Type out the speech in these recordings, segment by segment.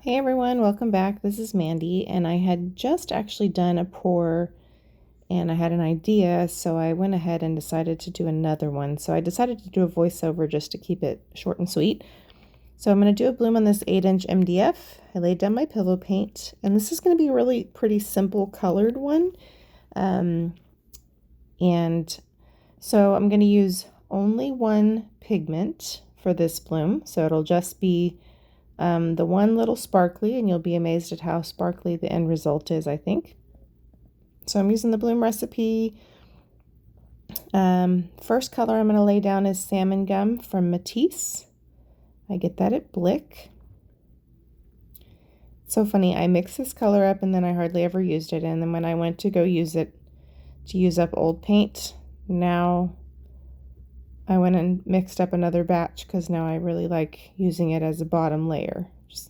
Hey everyone, welcome back. This is Mandy, and I had just actually done a pour and I had an idea, so I went ahead and decided to do another one. So I decided to do a voiceover just to keep it short and sweet. So I'm going to do a bloom on this 8-inch MDF. I laid down my pillow paint, and this is going to be a really pretty simple colored one. And so I'm going to use only one pigment for this bloom, so it'll just be the one little sparkly, and you'll be amazed at how sparkly the end result is, I think. So I'm using the bloom recipe. First color I'm going to lay down is Salmon Gum from Matisse. I get that at Blick. It's so funny, I mix this color up and then I hardly ever used it, and then when I went to go use it to use up old paint, now I went and mixed up another batch because now I really like using it as a bottom layer. Just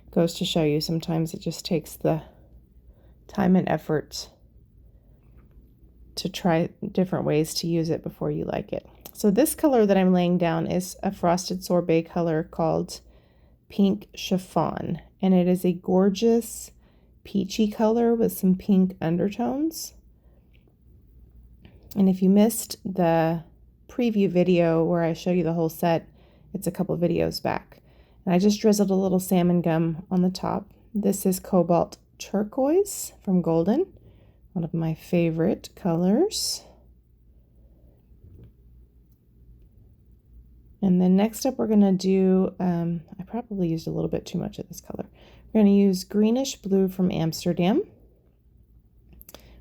goes to show you sometimes it just takes the time and effort to try different ways to use it before you like it. So this color that I'm laying down is a Frosted Sorbet color called Pink Chiffon, and it is a gorgeous peachy color with some pink undertones. And if you missed the preview video where I show you the whole set, it's a couple videos back. And I just drizzled a little salmon gum on the top. This is Cobalt Turquoise from Glidden, one of my favorite colors. And then next up we're going to do, I probably used a little bit too much of this color. We're going to use Greenish Blue from Amsterdam,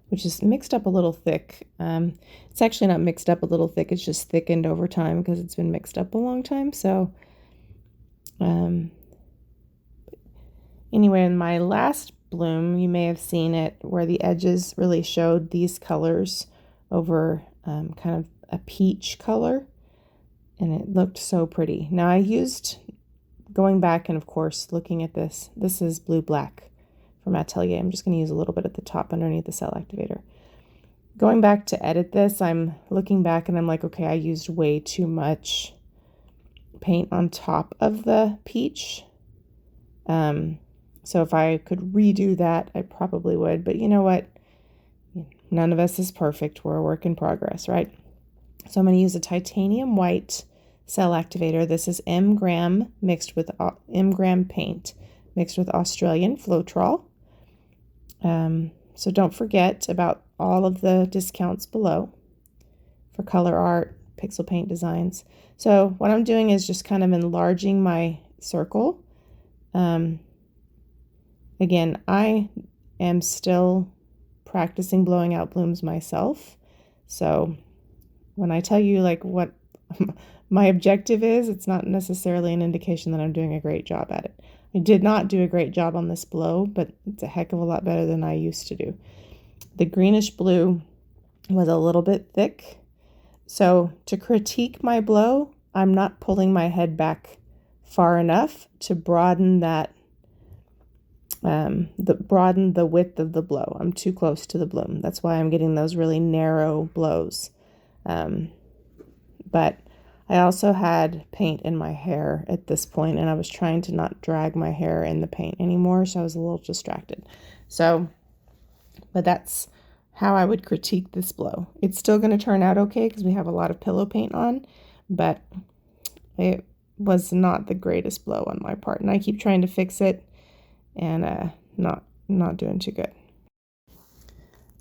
which is mixed up a little thick. It's actually not mixed up a little thick, it's just thickened over time because it's been mixed up a long time. So anyway, in my last bloom, you may have seen it where the edges really showed these colors over kind of a peach color, and it looked so pretty. Now I used, going back and of course looking at this is blue black from Atelier. I'm just going to use a little bit at the top underneath the cell activator. Going back to edit this, I'm looking back and I'm like, okay, I used way too much paint on top of the peach. So if I could redo that, I probably would. But you know what? None of us is perfect. We're a work in progress, right? So I'm going to use a titanium white cell activator. This is M-gram paint mixed with Australian Floetrol. So don't forget about all of the discounts below for Colourarte, Pixel Paint Designs. So what I'm doing is just kind of enlarging my circle. Again, I am still practicing blowing out blooms myself. So when I tell you like what my objective is, it's not necessarily an indication that I'm doing a great job at it. I did not do a great job on this blow, but it's a heck of a lot better than I used to do. The greenish blue was a little bit thick. So to critique my blow, I'm not pulling my head back far enough to broaden that, broaden the width of the blow. I'm too close to the bloom. That's why I'm getting those really narrow blows. But I also had paint in my hair at this point, and I was trying to not drag my hair in the paint anymore, so I was a little distracted. So, but that's how I would critique this blow. It's still going to turn out okay because we have a lot of pillow paint on, but it was not the greatest blow on my part, and I keep trying to fix it and not doing too good.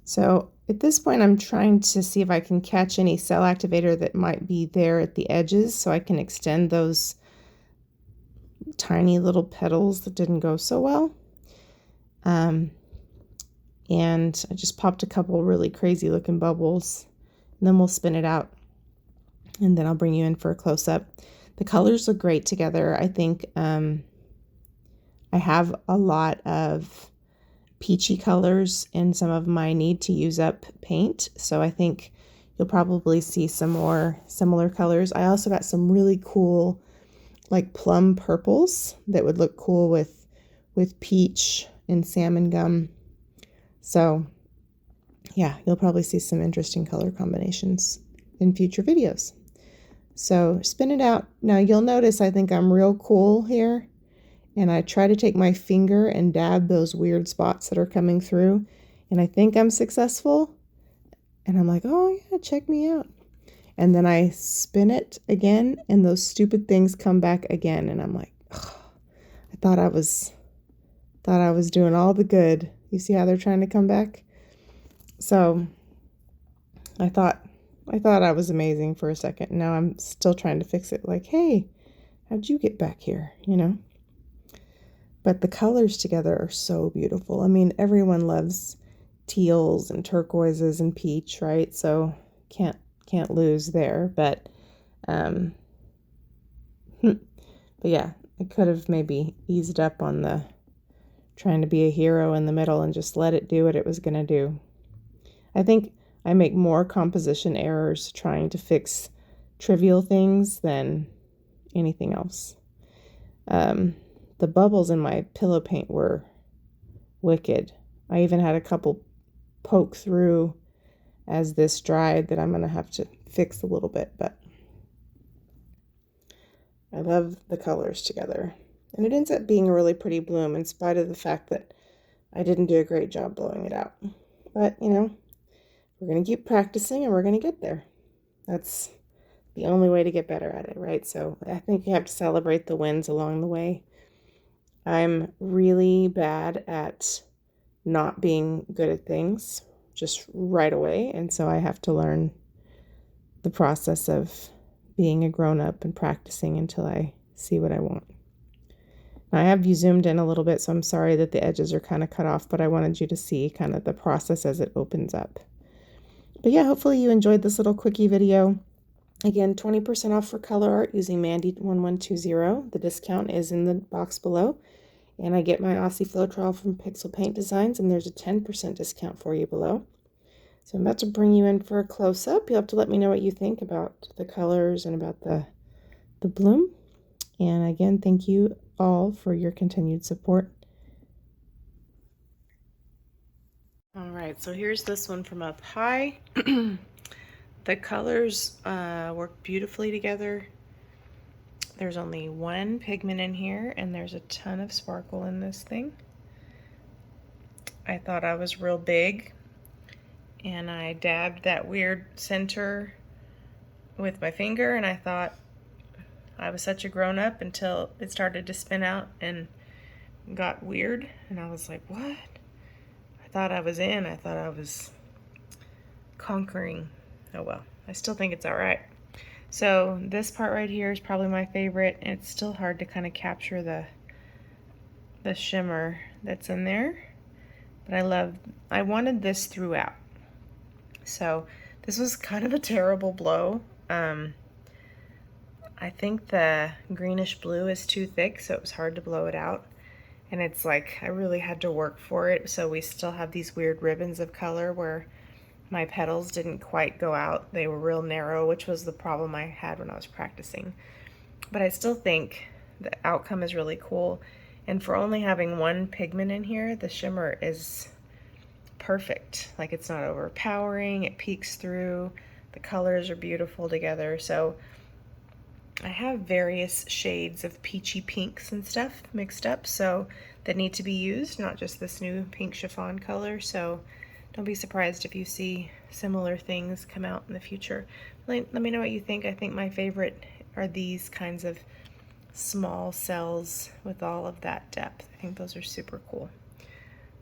So at this point, I'm trying to see if I can catch any cell activator that might be there at the edges so I can extend those tiny little petals that didn't go so well. And I just popped a couple really crazy looking bubbles, and then we'll spin it out, and then I'll bring you in for a close-up. The colors look great together. I think I have a lot of peachy colors in some of my need to use up paint, so I think you'll probably see some more similar colors. I also got some really cool like plum purples that would look cool with peach and salmon gum. So yeah, you'll probably see some interesting color combinations in future videos. So spin it out. Now you'll notice I think I'm real cool here. and I try to take my finger and dab those weird spots that are coming through, and I think I'm successful, and I'm like, oh yeah, check me out. And then I spin it again, and those stupid things come back again, and I'm like, oh, I thought I was doing all the good. You see how they're trying to come back? So I thought I was amazing for a second. Now I'm still trying to fix it. Like, hey, how'd you get back here? You know? But the colors together are so beautiful. I mean, everyone loves teals and turquoises and peach, right? So can't lose there. But but yeah, I could have maybe eased up on the trying to be a hero in the middle and just let it do what it was going to do. I think I make more composition errors trying to fix trivial things than anything else. The bubbles in my pillow paint were wicked. I even had a couple poke through as this dried that I'm going to have to fix a little bit, but I love the colors together. And it ends up being a really pretty bloom in spite of the fact that I didn't do a great job blowing it out. But, you know, we're going to keep practicing and we're going to get there. That's the only way to get better at it, right? So I think you have to celebrate the wins along the way. I'm really bad at not being good at things just right away, and so I have to learn the process of being a grown-up and practicing until I see what I want. Now, I have you zoomed in a little bit, so I'm sorry that the edges are kind of cut off, but I wanted you to see kind of the process as it opens up. But yeah, hopefully you enjoyed this little quickie video. Again, 20% off for Colourarte using Mandy1120. The discount is in the box below. And I get my Aussie Floetrol from Pixel Paint Designs, and there's a 10% discount for you below. So I'm about to bring you in for a close-up. You'll have to let me know what you think about the colors and about the bloom. And again, thank you all for your continued support. All right, so here's this one from up high. The colors work beautifully together. There's only one pigment in here, and there's a ton of sparkle in this thing. I thought I was real big, and I dabbed that weird center with my finger, and I thought I was such a grown-up until it started to spin out and got weird, and I was like, what? I thought I was in. I thought I was conquering. Oh well, I still think it's all right. So this part right here is probably my favorite, and it's still hard to kind of capture the shimmer that's in there, but I wanted this throughout. So this was kind of a terrible blow. I think the greenish blue is too thick, so it was hard to blow it out. And it's like I really had to work for it, so we still have these weird ribbons of color where my petals didn't quite go out. They were real narrow, which was the problem I had when I was practicing. But I still think the outcome is really cool. And for only having one pigment in here, the shimmer is perfect. Like, it's not overpowering, it peeks through, the colors are beautiful together. So I have various shades of peachy pinks and stuff mixed up, so that need to be used, not just this new pink chiffon color. So don't be surprised if you see similar things come out in the future. Let me know what you think. I think my favorite are these kinds of small cells with all of that depth. I think those are super cool.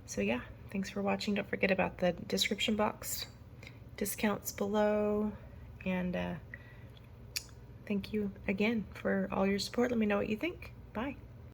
So yeah, thanks for watching. Don't forget about the description box, discounts below, and thank you again for all your support. Let me know what you think. Bye.